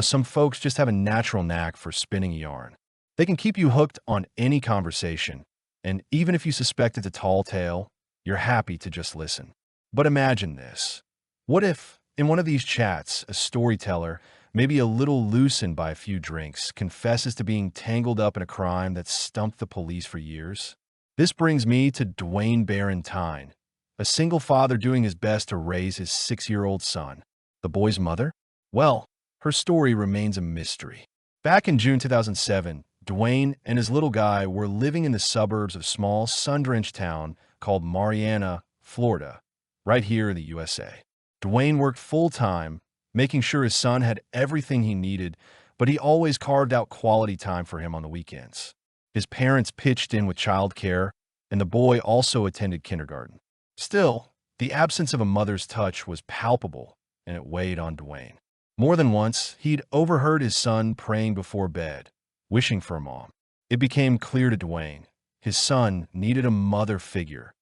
Some folks just have a natural knack for spinning a yarn. They can keep you hooked on any conversation, and even if you suspect it's a tall tale, you're happy to just listen. But imagine this. What if, in one of these chats, a storyteller, maybe a little loosened by a few drinks, confesses to being tangled up in a crime that stumped the police for years? This brings me to Dwayne Barrentine, a single father doing his best to raise his 6-year-old son. The boy's mother? Well, her story remains a mystery. Back in June 2007, Dwayne and his little guy were living in the suburbs of a small, sun-drenched town called Marianna, Florida, right here in the USA. Dwayne worked full-time, making sure his son had everything he needed, but he always carved out quality time for him on the weekends. His parents pitched in with childcare, and the boy also attended kindergarten. Still, the absence of a mother's touch was palpable, and it weighed on Dwayne. More than once, he'd overheard his son praying before bed, wishing for a mom. It became clear to Dwayne his son needed a mother figure,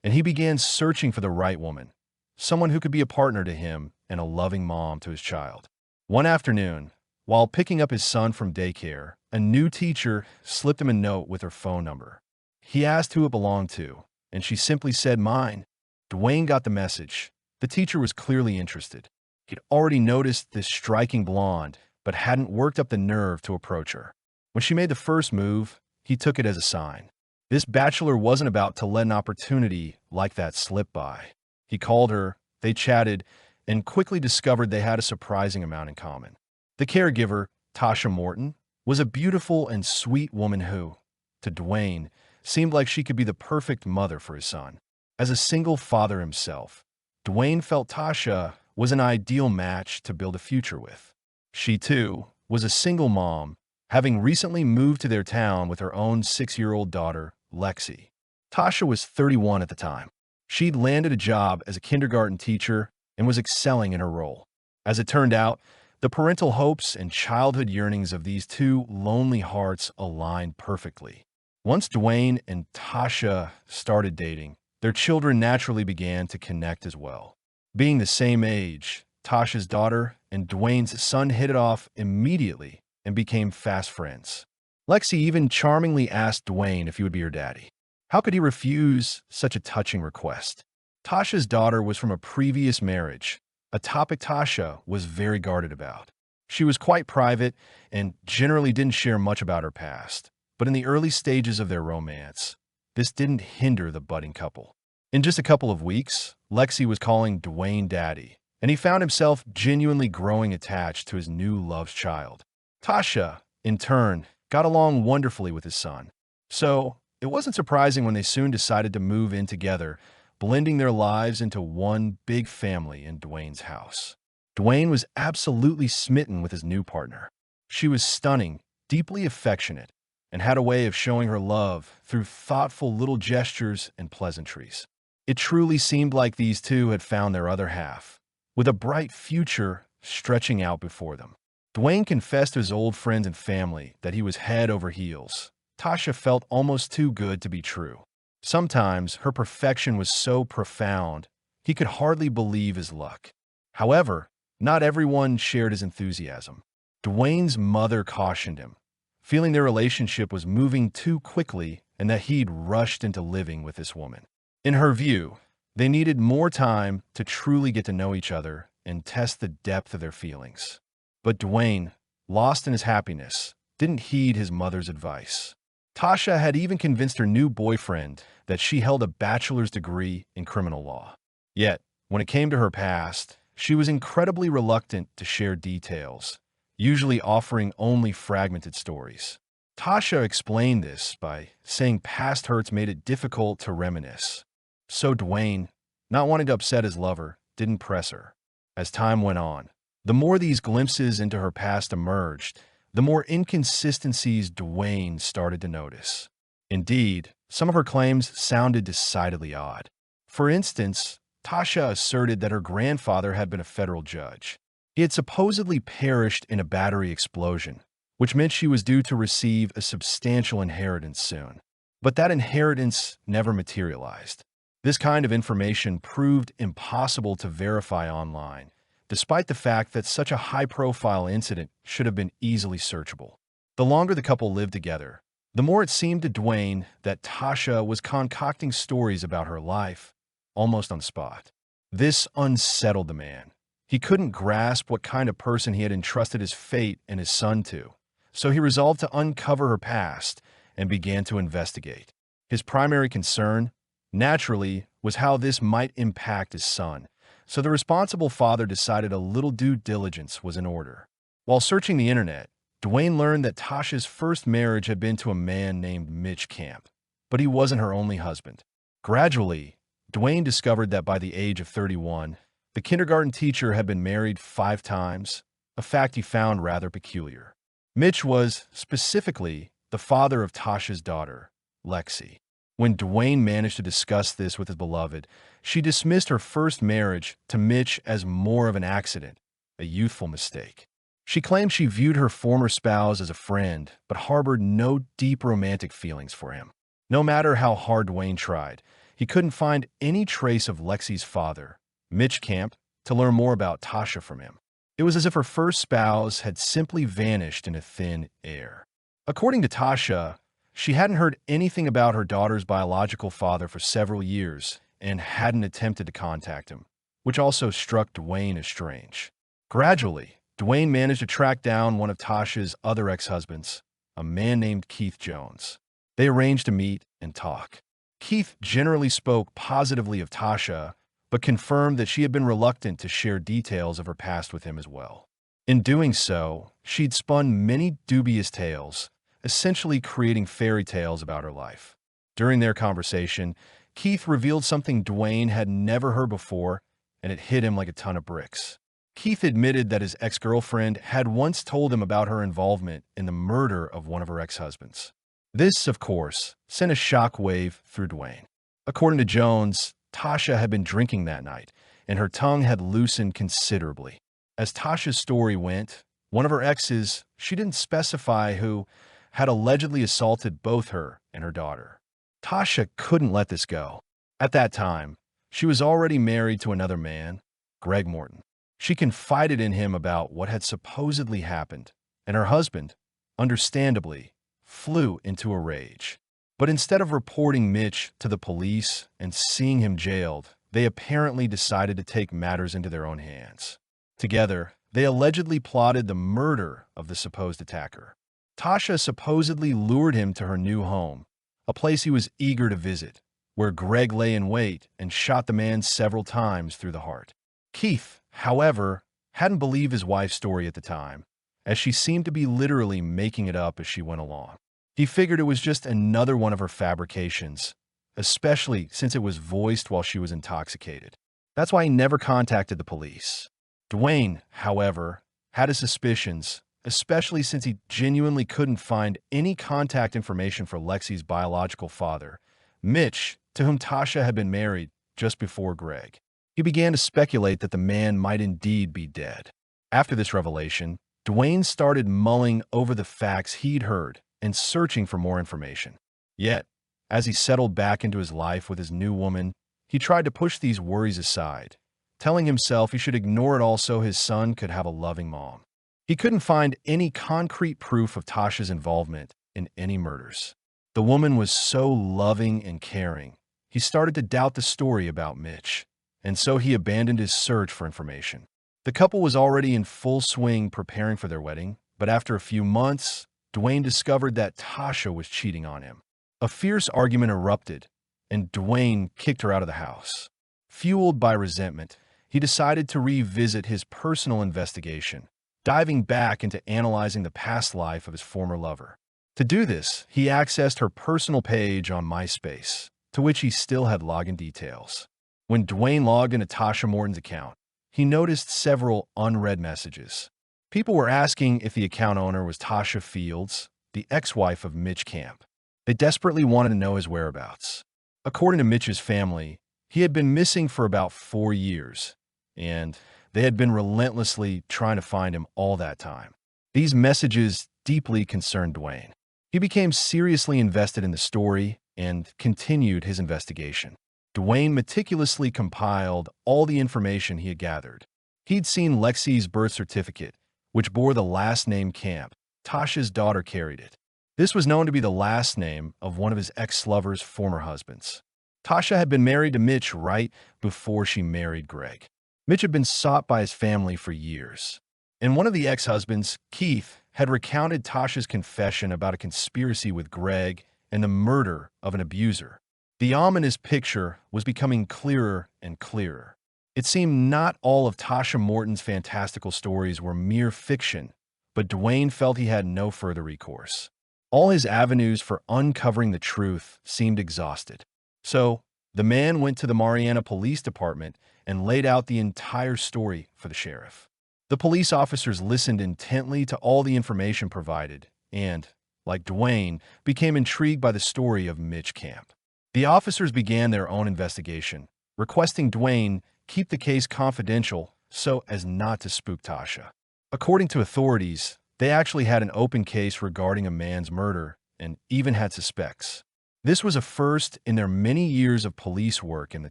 and he began searching for the right woman, someone who could be a partner to him and a loving mom to his child. One afternoon, while picking up his son from daycare, a new teacher slipped him a note with her phone number. He asked who it belonged to, and she simply said, "Mine." Dwayne got the message. The teacher was clearly interested. He'd already noticed this striking blonde, but hadn't worked up the nerve to approach her. When she made the first move, he took it as a sign. This bachelor wasn't about to let an opportunity like that slip by. He called her, they chatted, and quickly discovered they had a surprising amount in common. The caregiver, Tasha Morton, was a beautiful and sweet woman who, to Dwayne, seemed like she could be the perfect mother for his son. As a single father himself, Dwayne felt Tasha was an ideal match to build a future with. She, too, was a single mom, having recently moved to their town with her own 6-year-old daughter, Lexi. Tasha was 31 at the time. She'd landed a job as a kindergarten teacher and was excelling in her role. As it turned out, the parental hopes and childhood yearnings of these two lonely hearts aligned perfectly. Once Dwayne and Tasha started dating, their children naturally began to connect as well. Being the same age, Tasha's daughter and Dwayne's son hit it off immediately and became fast friends. Lexi even charmingly asked Dwayne if he would be her daddy. How could he refuse such a touching request? Tasha's daughter was from a previous marriage, a topic Tasha was very guarded about. She was quite private and generally didn't share much about her past, but in the early stages of their romance, this didn't hinder the budding couple. In just a couple of weeks, Lexi was calling Dwayne daddy, and he found himself genuinely growing attached to his new love's child. Tasha, in turn, got along wonderfully with his son. So, it wasn't surprising when they soon decided to move in together, blending their lives into one big family in Dwayne's house. Dwayne was absolutely smitten with his new partner. She was stunning, deeply affectionate, and had a way of showing her love through thoughtful little gestures and pleasantries. It truly seemed like these two had found their other half, with a bright future stretching out before them. Dwayne confessed to his old friends and family that he was head over heels. Tasha felt almost too good to be true. Sometimes her perfection was so profound, he could hardly believe his luck. However, not everyone shared his enthusiasm. Dwayne's mother cautioned him, feeling their relationship was moving too quickly and that he'd rushed into living with this woman. In her view, they needed more time to truly get to know each other and test the depth of their feelings. But Dwayne, lost in his happiness, didn't heed his mother's advice. Tasha had even convinced her new boyfriend that she held a bachelor's degree in criminal law. Yet, when it came to her past, she was incredibly reluctant to share details, usually offering only fragmented stories. Tasha explained this by saying past hurts made it difficult to reminisce. So Dwayne, not wanting to upset his lover, didn't press her. As time went on, the more these glimpses into her past emerged, the more inconsistencies Dwayne started to notice. Indeed, some of her claims sounded decidedly odd. For instance, Tasha asserted that her grandfather had been a federal judge. He had supposedly perished in a battery explosion, which meant she was due to receive a substantial inheritance soon. But that inheritance never materialized. This kind of information proved impossible to verify online, despite the fact that such a high-profile incident should have been easily searchable. The longer the couple lived together, the more it seemed to Dwayne that Tasha was concocting stories about her life, almost on the spot. This unsettled the man. He couldn't grasp what kind of person he had entrusted his fate and his son to, so he resolved to uncover her past and began to investigate. His primary concern, naturally, was how this might impact his son, so the responsible father decided a little due diligence was in order. While searching the internet, Dwayne learned that Tasha's first marriage had been to a man named Mitch Camp, but he wasn't her only husband. Gradually, Dwayne discovered that by the age of 31, the kindergarten teacher had been married 5 times, a fact he found rather peculiar. Mitch was, specifically, the father of Tasha's daughter, Lexi. When Dwayne managed to discuss this with his beloved, she dismissed her first marriage to Mitch as more of an accident, a youthful mistake. She claimed she viewed her former spouse as a friend, but harbored no deep romantic feelings for him. No matter how hard Dwayne tried, he couldn't find any trace of Lexi's father, Mitch Camp, to learn more about Tasha from him. It was as if her first spouse had simply vanished into thin air. According to Tasha, she hadn't heard anything about her daughter's biological father for several years and hadn't attempted to contact him, which also struck Dwayne as strange. Gradually, Dwayne managed to track down one of Tasha's other ex-husbands, a man named Keith Jones. They arranged to meet and talk. Keith generally spoke positively of Tasha, but confirmed that she had been reluctant to share details of her past with him as well. In doing so, she'd spun many dubious tales, essentially creating fairy tales about her life. During their conversation, Keith revealed something Dwayne had never heard before, and it hit him like a ton of bricks. Keith admitted that his ex-girlfriend had once told him about her involvement in the murder of one of her ex-husbands. This, of course, sent a shockwave through Dwayne. According to Jones, Tasha had been drinking that night, and her tongue had loosened considerably. As Tasha's story went, one of her exes, she didn't specify who, had allegedly assaulted both her and her daughter. Tasha couldn't let this go. At that time, she was already married to another man, Greg Morton. She confided in him about what had supposedly happened, and her husband, understandably, flew into a rage. But instead of reporting Mitch to the police and seeing him jailed, they apparently decided to take matters into their own hands. Together, they allegedly plotted the murder of the supposed attacker. Tasha supposedly lured him to her new home, a place he was eager to visit, where Greg lay in wait and shot the man several times through the heart. Keith, however, hadn't believed his wife's story at the time, as she seemed to be literally making it up as she went along. He figured it was just another one of her fabrications, especially since it was voiced while she was intoxicated. That's why he never contacted the police. Dwayne, however, had his suspicions, especially since he genuinely couldn't find any contact information for Lexi's biological father, Mitch, to whom Tasha had been married just before Greg. He began to speculate that the man might indeed be dead. After this revelation, Dwayne started mulling over the facts he'd heard and searching for more information. Yet, as he settled back into his life with his new woman, he tried to push these worries aside, telling himself he should ignore it all so his son could have a loving mom. He couldn't find any concrete proof of Tasha's involvement in any murders. The woman was so loving and caring, he started to doubt the story about Mitch, and so he abandoned his search for information. The couple was already in full swing preparing for their wedding, but after a few months, Dwayne discovered that Tasha was cheating on him. A fierce argument erupted, and Dwayne kicked her out of the house. Fueled by resentment, he decided to revisit his personal investigation, diving back into analyzing the past life of his former lover. To do this, he accessed her personal page on MySpace, to which he still had login details. When Dwayne logged into Tasha Morton's account, he noticed several unread messages. People were asking if the account owner was Tasha Fields, the ex-wife of Mitch Camp. They desperately wanted to know his whereabouts. According to Mitch's family, he had been missing for about 4 years, and they had been relentlessly trying to find him all that time. These messages deeply concerned Dwayne. He became seriously invested in the story and continued his investigation. Dwayne meticulously compiled all the information he had gathered. He'd seen Lexi's birth certificate, which bore the last name Camp. Tasha's daughter carried it. This was known to be the last name of one of his ex-lover's former husbands. Tasha had been married to Mitch right before she married Greg. Mitch had been sought by his family for years. And one of the ex-husbands, Keith, had recounted Tasha's confession about a conspiracy with Greg and the murder of an abuser. The ominous picture was becoming clearer and clearer. It seemed not all of Tasha Morton's fantastical stories were mere fiction, but Dwayne felt he had no further recourse. All his avenues for uncovering the truth seemed exhausted. So, the man went to the Mariana Police Department and laid out the entire story for the sheriff. The police officers listened intently to all the information provided and, like Dwayne, became intrigued by the story of Mitch Camp. The officers began their own investigation, requesting Dwayne keep the case confidential so as not to spook Tasha. According to authorities, they actually had an open case regarding a man's murder and even had suspects. This was a first in their many years of police work in the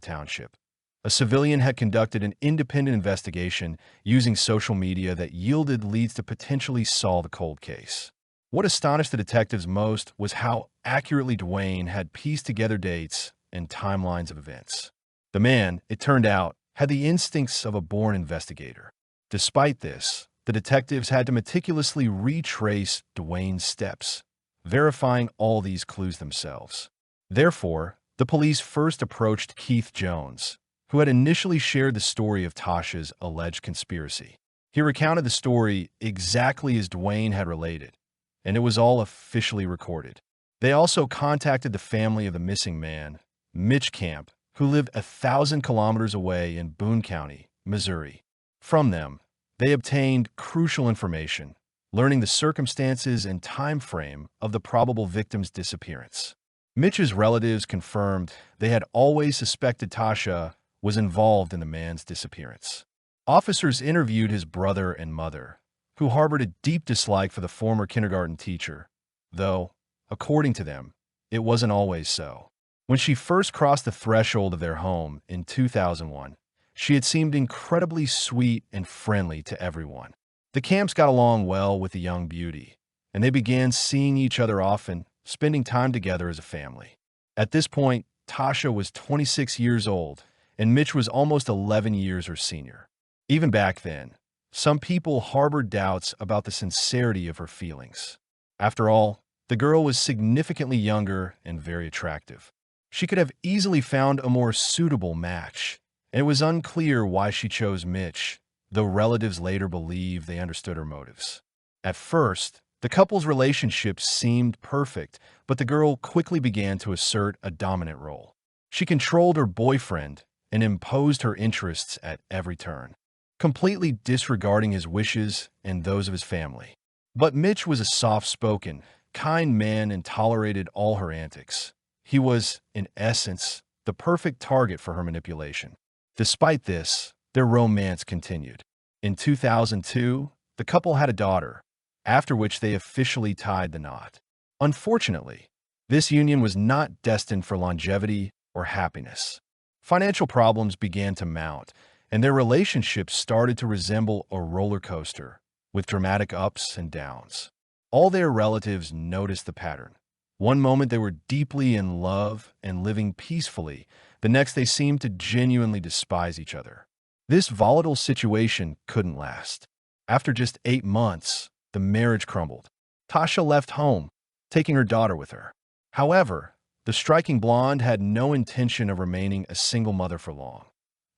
township. A civilian had conducted an independent investigation using social media that yielded leads to potentially solve a cold case. What astonished the detectives most was how accurately Dwayne had pieced together dates and timelines of events. The man, it turned out, had the instincts of a born investigator. Despite this, the detectives had to meticulously retrace Dwayne's steps, verifying all these clues themselves. Therefore, the police first approached Keith Jones, who had initially shared the story of Tasha's alleged conspiracy. He recounted the story exactly as Dwayne had related, and it was all officially recorded. They also contacted the family of the missing man, Mitch Camp, who lived 1,000 kilometers away in Boone County, Missouri. From them, they obtained crucial information, learning the circumstances and time frame of the probable victim's disappearance. Mitch's relatives confirmed they had always suspected Tasha was involved in the man's disappearance. Officers interviewed his brother and mother, who harbored a deep dislike for the former kindergarten teacher, though, according to them, it wasn't always so. When she first crossed the threshold of their home in 2001, she had seemed incredibly sweet and friendly to everyone. The Camps got along well with the young beauty, and they began seeing each other often, spending time together as a family. At this point, Tasha was 26 years old, and Mitch was almost 11 years her senior. Even back then, some people harbored doubts about the sincerity of her feelings. After all, the girl was significantly younger and very attractive. She could have easily found a more suitable match, and it was unclear why she chose Mitch, though relatives later believed they understood her motives. At first, the couple's relationship seemed perfect, but the girl quickly began to assert a dominant role. She controlled her boyfriend and imposed her interests at every turn, completely disregarding his wishes and those of his family. But Mitch was a soft-spoken, kind man and tolerated all her antics. He was, in essence, the perfect target for her manipulation. Despite this, their romance continued. In 2002, the couple had a daughter, after which they officially tied the knot. Unfortunately, this union was not destined for longevity or happiness. Financial problems began to mount, and their relationship started to resemble a roller coaster, with dramatic ups and downs. All their relatives noticed the pattern. One moment they were deeply in love and living peacefully, the next they seemed to genuinely despise each other. This volatile situation couldn't last. After just 8 months, the marriage crumbled. Tasha left home, taking her daughter with her. However, the striking blonde had no intention of remaining a single mother for long.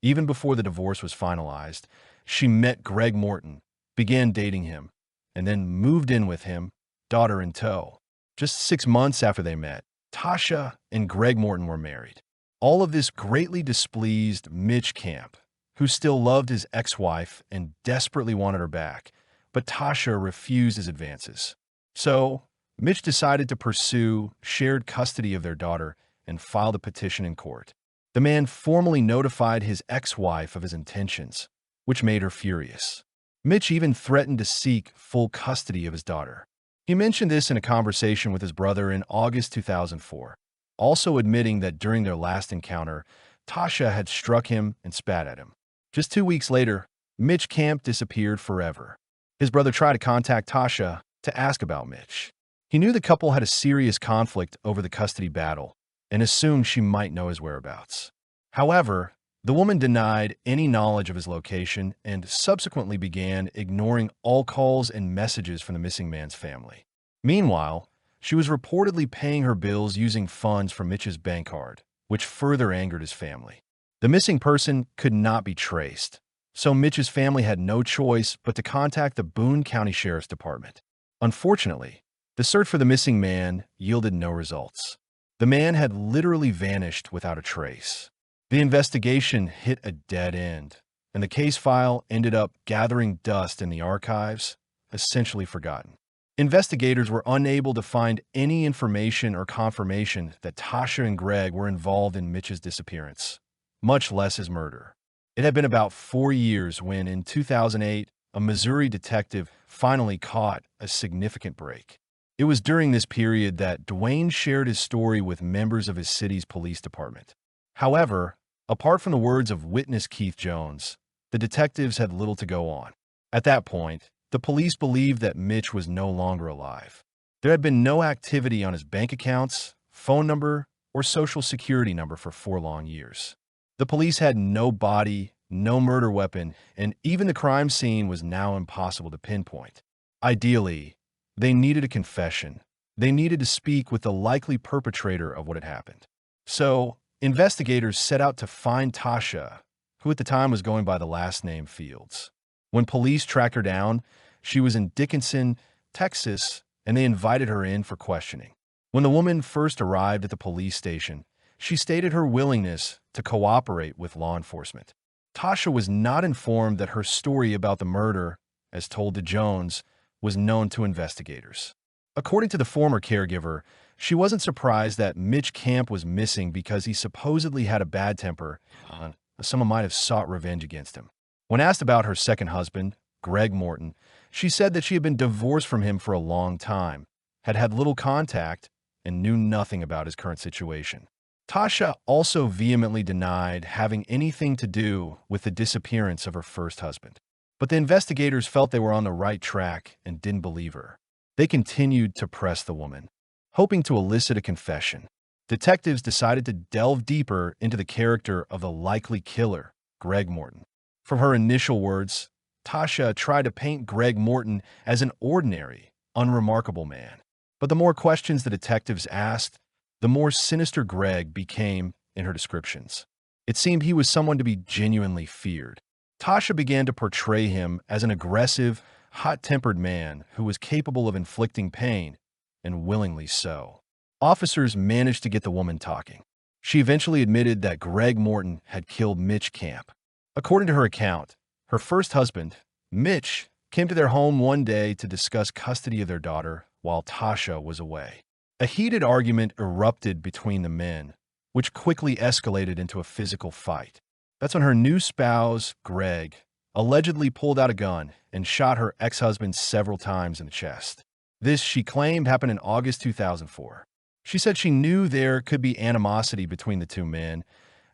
Even before the divorce was finalized, she met Greg Morton, began dating him, and then moved in with him, daughter in tow. Just 6 months after they met, Tasha and Greg Morton were married. All of this greatly displeased Mitch Camp, who still loved his ex-wife and desperately wanted her back, but Tasha refused his advances. So, Mitch decided to pursue shared custody of their daughter and filed a petition in court. The man formally notified his ex-wife of his intentions, which made her furious. Mitch even threatened to seek full custody of his daughter. He mentioned this in a conversation with his brother in August 2004, also admitting that during their last encounter, Tasha had struck him and spat at him. Just 2 weeks later, Mitch Camp disappeared forever. His brother tried to contact Tasha to ask about Mitch. He knew the couple had a serious conflict over the custody battle and assumed she might know his whereabouts. However, the woman denied any knowledge of his location and subsequently began ignoring all calls and messages from the missing man's family. Meanwhile, she was reportedly paying her bills using funds from Mitch's bank card, which further angered his family. The missing person could not be traced, so Mitch's family had no choice but to contact the Boone County Sheriff's Department. Unfortunately, the search for the missing man yielded no results. The man had literally vanished without a trace. The investigation hit a dead end, and the case file ended up gathering dust in the archives, essentially forgotten. Investigators were unable to find any information or confirmation that Tasha and Greg were involved in Mitch's disappearance, much less his murder. It had been about 4 years when, in 2008, a Missouri detective finally caught a significant break. It was during this period that Dwayne shared his story with members of his city's police department. However, apart from the words of witness Keith Jones, the detectives had little to go on. At that point, the police believed that Mitch was no longer alive. There had been no activity on his bank accounts, phone number, or social security number for 4 long years. The police had no body, no murder weapon, and even the crime scene was now impossible to pinpoint. Ideally, they needed a confession. They needed to speak with the likely perpetrator of what had happened. So, investigators set out to find Tasha, who at the time was going by the last name Fields. When police tracked her down, she was in Dickinson, Texas, and they invited her in for questioning. When the woman first arrived at the police station, she stated her willingness to cooperate with law enforcement. Tasha was not informed that her story about the murder, as told to Jones, was known to investigators. According to the former caregiver, she wasn't surprised that Mitch Camp was missing because he supposedly had a bad temper and someone might have sought revenge against him. When asked about her second husband, Greg Morton, she said that she had been divorced from him for a long time, had had little contact, and knew nothing about his current situation. Tasha also vehemently denied having anything to do with the disappearance of her first husband. But the investigators felt they were on the right track and didn't believe her. They continued to press the woman, hoping to elicit a confession. Detectives decided to delve deeper into the character of the likely killer, Greg Morton. From her initial words, Tasha tried to paint Greg Morton as an ordinary, unremarkable man. But the more questions the detectives asked, the more sinister Greg became in her descriptions. It seemed he was someone to be genuinely feared. Tasha began to portray him as an aggressive, hot-tempered man who was capable of inflicting pain, and willingly so. Officers managed to get the woman talking. She eventually admitted that Greg Morton had killed Mitch Camp. According to her account, her first husband, Mitch, came to their home one day to discuss custody of their daughter while Tasha was away. A heated argument erupted between the men, which quickly escalated into a physical fight. That's when her new spouse, Greg, allegedly pulled out a gun and shot her ex-husband several times in the chest. This, she claimed, happened in August 2004. She said she knew there could be animosity between the two men,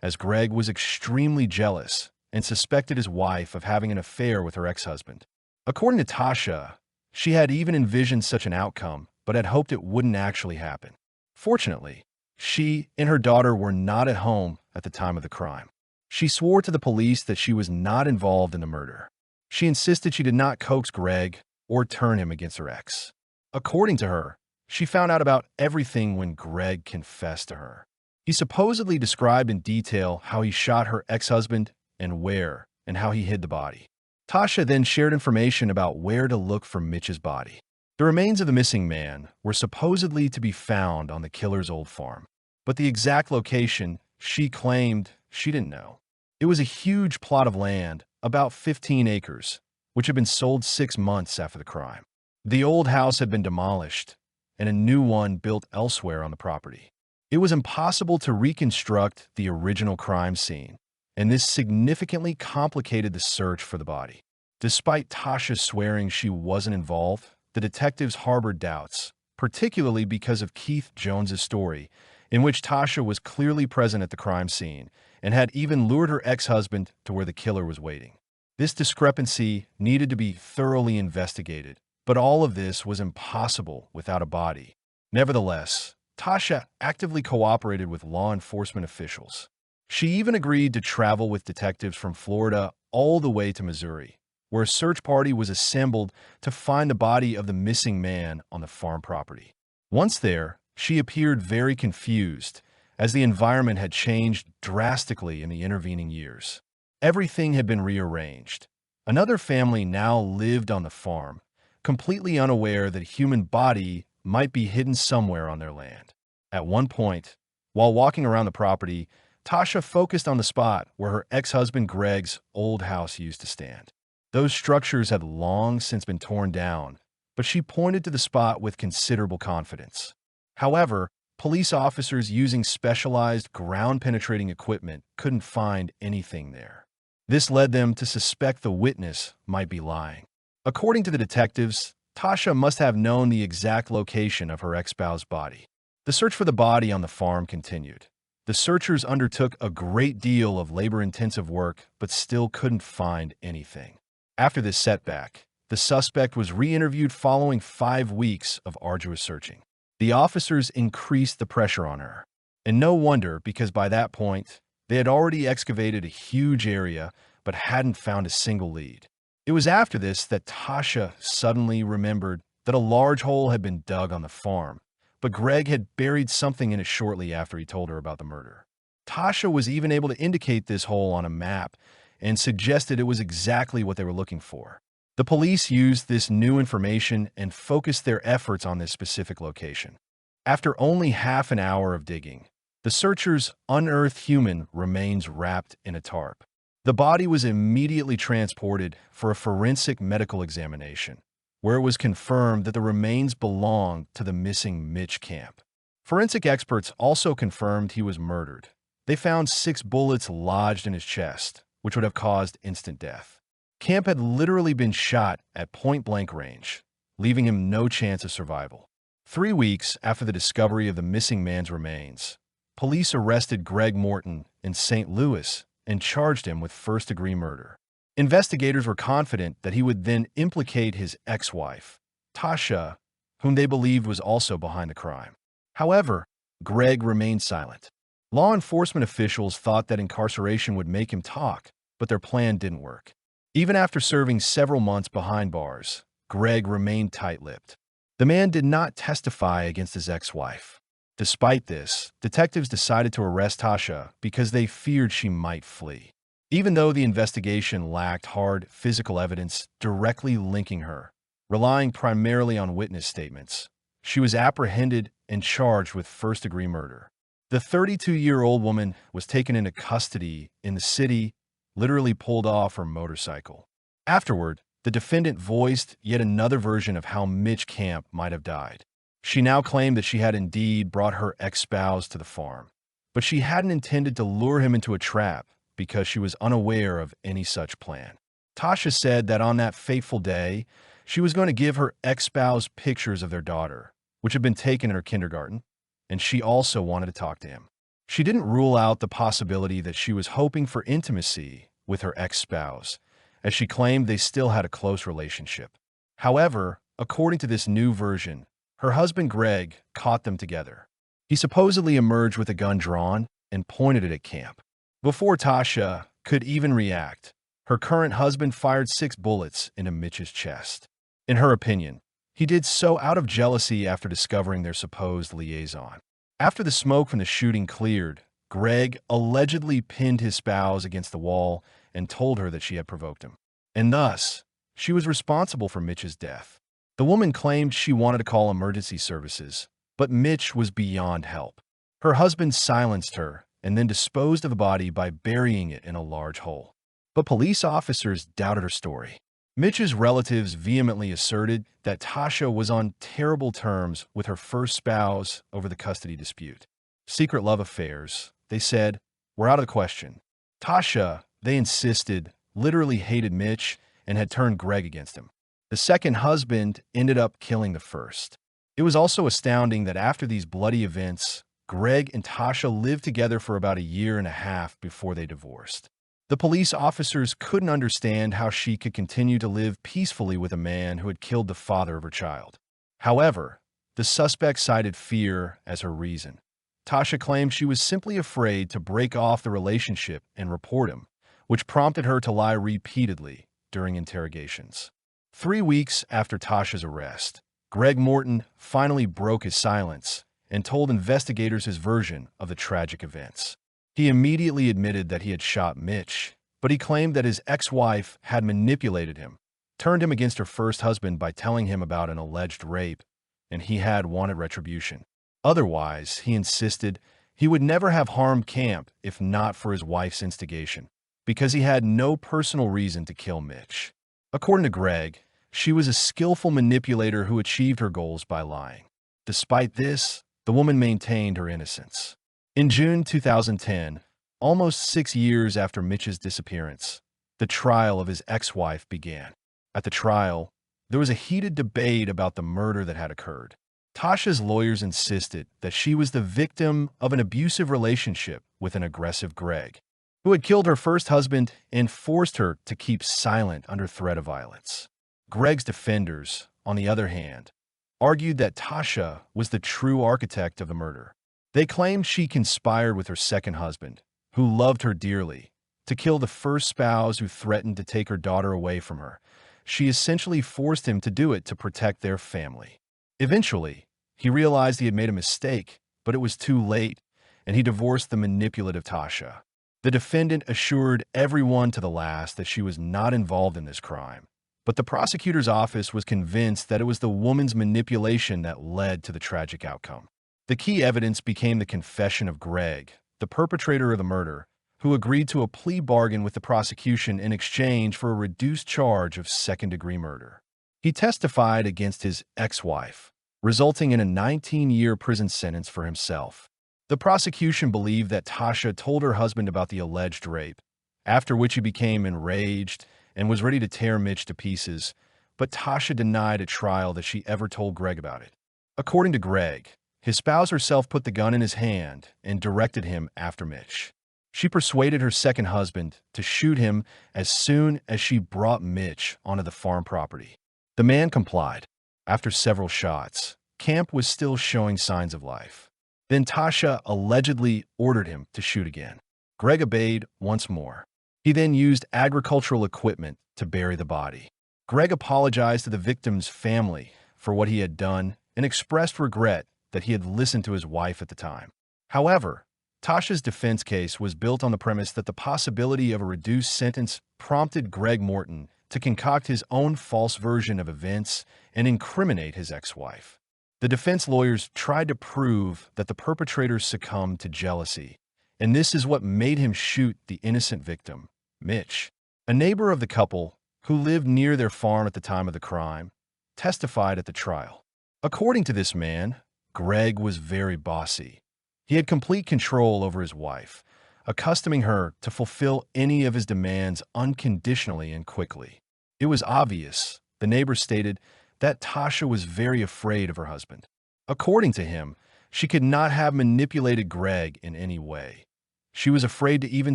as Greg was extremely jealous and suspected his wife of having an affair with her ex-husband. According to Tasha, she had even envisioned such an outcome, but had hoped it wouldn't actually happen. Fortunately, she and her daughter were not at home at the time of the crime. She swore to the police that she was not involved in the murder. She insisted she did not coax Greg or turn him against her ex. According to her, she found out about everything when Greg confessed to her. He supposedly described in detail how he shot her ex-husband and where, and how he hid the body. Tasha then shared information about where to look for Mitch's body. The remains of the missing man were supposedly to be found on the killer's old farm, but the exact location she claimed she didn't know. It was a huge plot of land, about 15 acres, which had been sold 6 months after the crime. The old house had been demolished, and a new one built elsewhere on the property. It was impossible to reconstruct the original crime scene, and this significantly complicated the search for the body. Despite Tasha swearing she wasn't involved, the detectives harbored doubts, particularly because of Keith Jones's story, in which Tasha was clearly present at the crime scene and had even lured her ex-husband to where the killer was waiting. This discrepancy needed to be thoroughly investigated, but all of this was impossible without a body. Nevertheless, Tasha actively cooperated with law enforcement officials. She even agreed to travel with detectives from Florida all the way to Missouri, where a search party was assembled to find the body of the missing man on the farm property. Once there, she appeared very confused, as the environment had changed drastically in the intervening years. Everything had been rearranged. Another family now lived on the farm, completely unaware that a human body might be hidden somewhere on their land. At one point, while walking around the property, Tasha focused on the spot where her ex-husband Greg's old house used to stand. Those structures had long since been torn down, but she pointed to the spot with considerable confidence. However, police officers using specialized ground-penetrating equipment couldn't find anything there. This led them to suspect the witness might be lying. According to the detectives, Tasha must have known the exact location of her ex-spouse's body. The search for the body on the farm continued. The searchers undertook a great deal of labor-intensive work, but still couldn't find anything. After this setback, the suspect was re-interviewed following 5 weeks of arduous searching. The officers increased the pressure on her. And no wonder, because by that point, they had already excavated a huge area but hadn't found a single lead. It was after this that Tasha suddenly remembered that a large hole had been dug on the farm, but Greg had buried something in it shortly after he told her about the murder. Tasha was even able to indicate this hole on a map and suggested it was exactly what they were looking for. The police used this new information and focused their efforts on this specific location. After only half an hour of digging, the searchers unearthed human remains wrapped in a tarp. The body was immediately transported for a forensic medical examination, where it was confirmed that the remains belonged to the missing Mitch Camp. Forensic experts also confirmed he was murdered. They found 6 bullets lodged in his chest, which would have caused instant death. Camp had literally been shot at point-blank range, leaving him no chance of survival. 3 weeks after the discovery of the missing man's remains, police arrested Greg Morton in St. Louis and charged him with first-degree murder. Investigators were confident that he would then implicate his ex-wife, Tasha, whom they believed was also behind the crime. However, Greg remained silent. Law enforcement officials thought that incarceration would make him talk, but their plan didn't work. Even after serving several months behind bars, Greg remained tight-lipped. The man did not testify against his ex-wife. Despite this, detectives decided to arrest Tasha because they feared she might flee. Even though the investigation lacked hard physical evidence directly linking her, relying primarily on witness statements, she was apprehended and charged with first-degree murder. The 32-year-old woman was taken into custody in the city, literally pulled off her motorcycle. Afterward, the defendant voiced yet another version of how Mitch Camp might have died. She now claimed that she had indeed brought her ex-spouse to the farm, but she hadn't intended to lure him into a trap because she was unaware of any such plan. Tasha said that on that fateful day, she was going to give her ex-spouse pictures of their daughter, which had been taken in her kindergarten, and she also wanted to talk to him. She didn't rule out the possibility that she was hoping for intimacy with her ex-spouse, as she claimed they still had a close relationship. However, according to this new version, her husband Greg caught them together. He supposedly emerged with a gun drawn and pointed it at Camp. Before Tasha could even react, her current husband fired 6 bullets into Mitch's chest. In her opinion, he did so out of jealousy after discovering their supposed liaison. After the smoke from the shooting cleared, Greg allegedly pinned his spouse against the wall and told her that she had provoked him. And thus, she was responsible for Mitch's death. The woman claimed she wanted to call emergency services, but Mitch was beyond help. Her husband silenced her and then disposed of the body by burying it in a large hole. But police officers doubted her story. Mitch's relatives vehemently asserted that Tasha was on terrible terms with her first spouse over the custody dispute. Secret love affairs, they said, were out of the question. Tasha, they insisted, literally hated Mitch and had turned Greg against him. The second husband ended up killing the first. It was also astounding that after these bloody events, Greg and Tasha lived together for about 1.5 years before they divorced. The police officers couldn't understand how she could continue to live peacefully with a man who had killed the father of her child. However, the suspect cited fear as her reason. Tasha claimed she was simply afraid to break off the relationship and report him, which prompted her to lie repeatedly during interrogations. 3 weeks after Tasha's arrest, Greg Morton finally broke his silence and told investigators his version of the tragic events. He immediately admitted that he had shot Mitch, but he claimed that his ex-wife had manipulated him, turned him against her first husband by telling him about an alleged rape, and he had wanted retribution. Otherwise, he insisted, he would never have harmed Camp if not for his wife's instigation, because he had no personal reason to kill Mitch. According to Greg, she was a skillful manipulator who achieved her goals by lying. Despite this, the woman maintained her innocence. In June 2010, almost 6 years after Mitch's disappearance, the trial of his ex-wife began. At the trial, there was a heated debate about the murder that had occurred. Tasha's lawyers insisted that she was the victim of an abusive relationship with an aggressive Greg, who had killed her first husband and forced her to keep silent under threat of violence. Greg's defenders, on the other hand, argued that Tasha was the true architect of the murder. They claimed she conspired with her second husband, who loved her dearly, to kill the first spouse who threatened to take her daughter away from her. She essentially forced him to do it to protect their family. Eventually, he realized he had made a mistake, but it was too late, and he divorced the manipulative Tasha. The defendant assured everyone to the last that she was not involved in this crime, but the prosecutor's office was convinced that it was the woman's manipulation that led to the tragic outcome. The key evidence became the confession of Greg, the perpetrator of the murder, who agreed to a plea bargain with the prosecution in exchange for a reduced charge of second-degree murder. He testified against his ex-wife, resulting in a 19-year prison sentence for himself. The prosecution believed that Tasha told her husband about the alleged rape, after which he became enraged and was ready to tear Mitch to pieces, but Tasha denied at trial that she ever told Greg about it. According to Greg, his spouse herself put the gun in his hand and directed him after Mitch. She persuaded her second husband to shoot him as soon as she brought Mitch onto the farm property. The man complied. After several shots, Camp was still showing signs of life. Then Tasha allegedly ordered him to shoot again. Greg obeyed once more. He then used agricultural equipment to bury the body. Greg apologized to the victim's family for what he had done and expressed regret that he had listened to his wife at the time. However, Tasha's defense case was built on the premise that the possibility of a reduced sentence prompted Greg Morton to concoct his own false version of events and incriminate his ex-wife. The defense lawyers tried to prove that the perpetrator succumbed to jealousy, and this is what made him shoot the innocent victim, Mitch. A neighbor of the couple, who lived near their farm at the time of the crime, testified at the trial. According to this man, Greg was very bossy. He had complete control over his wife, accustoming her to fulfill any of his demands unconditionally and quickly. It was obvious, the neighbor stated, that Tasha was very afraid of her husband. According to him, she could not have manipulated Greg in any way. She was afraid to even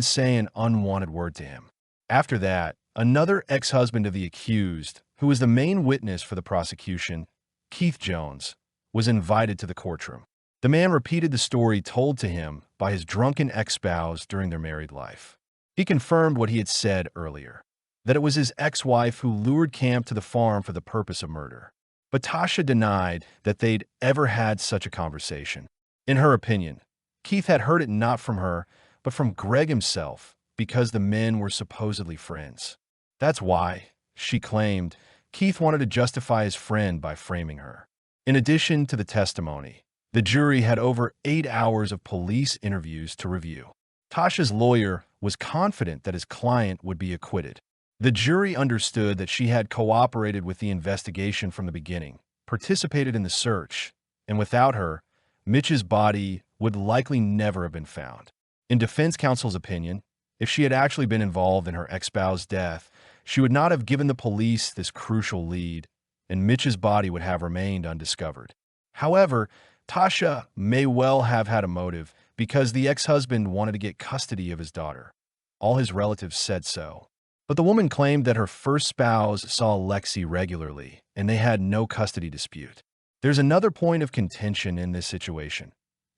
say an unwanted word to him. After that, another ex-husband of the accused, who was the main witness for the prosecution, Keith Jones, was invited to the courtroom. The man repeated the story told to him by his drunken ex-spouse during their married life. He confirmed what he had said earlier, that it was his ex-wife who lured Camp to the farm for the purpose of murder. But Tasha denied that they'd ever had such a conversation. In her opinion, Keith had heard it not from her, but from Greg himself, because the men were supposedly friends. That's why, she claimed, Keith wanted to justify his friend by framing her. In addition to the testimony, the jury had over 8 hours of police interviews to review. Tasha's lawyer was confident that his client would be acquitted. The jury understood that she had cooperated with the investigation from the beginning, participated in the search, and without her, Mitch's body would likely never have been found. In defense counsel's opinion, if she had actually been involved in her ex-spouse's death, she would not have given the police this crucial lead, and Mitch's body would have remained undiscovered. However, Tasha may well have had a motive because the ex-husband wanted to get custody of his daughter. All his relatives said so. But the woman claimed that her first spouse saw Lexi regularly, and they had no custody dispute. There's another point of contention in this situation.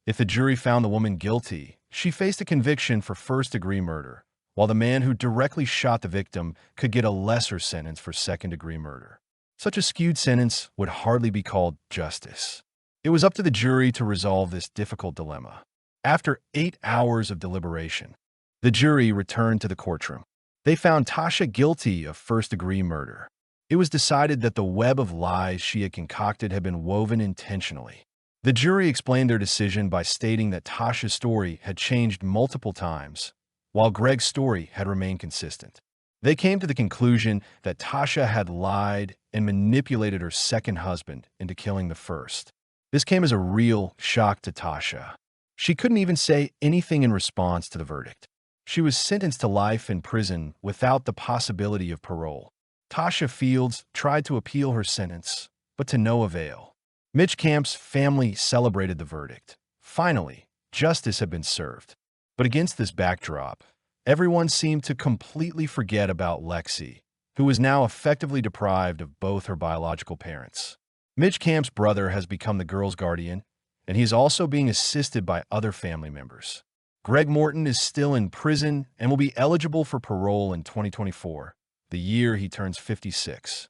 If the jury found the woman guilty, she faced a conviction for first-degree murder, while the man who directly shot the victim could get a lesser sentence for second-degree murder. Such a skewed sentence would hardly be called justice. It was up to the jury to resolve this difficult dilemma. After 8 hours of deliberation, the jury returned to the courtroom. They found Tasha guilty of first-degree murder. It was decided that the web of lies she had concocted had been woven intentionally. The jury explained their decision by stating that Tasha's story had changed multiple times, while Greg's story had remained consistent. They came to the conclusion that Tasha had lied and manipulated her second husband into killing the first. This came as a real shock to Tasha. She couldn't even say anything in response to the verdict. She was sentenced to life in prison without the possibility of parole. Tasha Fields tried to appeal her sentence, but to no avail. Mitch Camp's family celebrated the verdict. Finally, justice had been served. But against this backdrop, everyone seemed to completely forget about Lexi, who was now effectively deprived of both her biological parents. Mitch Camp's brother has become the girl's guardian, and he is also being assisted by other family members. Greg Morton is still in prison and will be eligible for parole in 2024, the year he turns 56.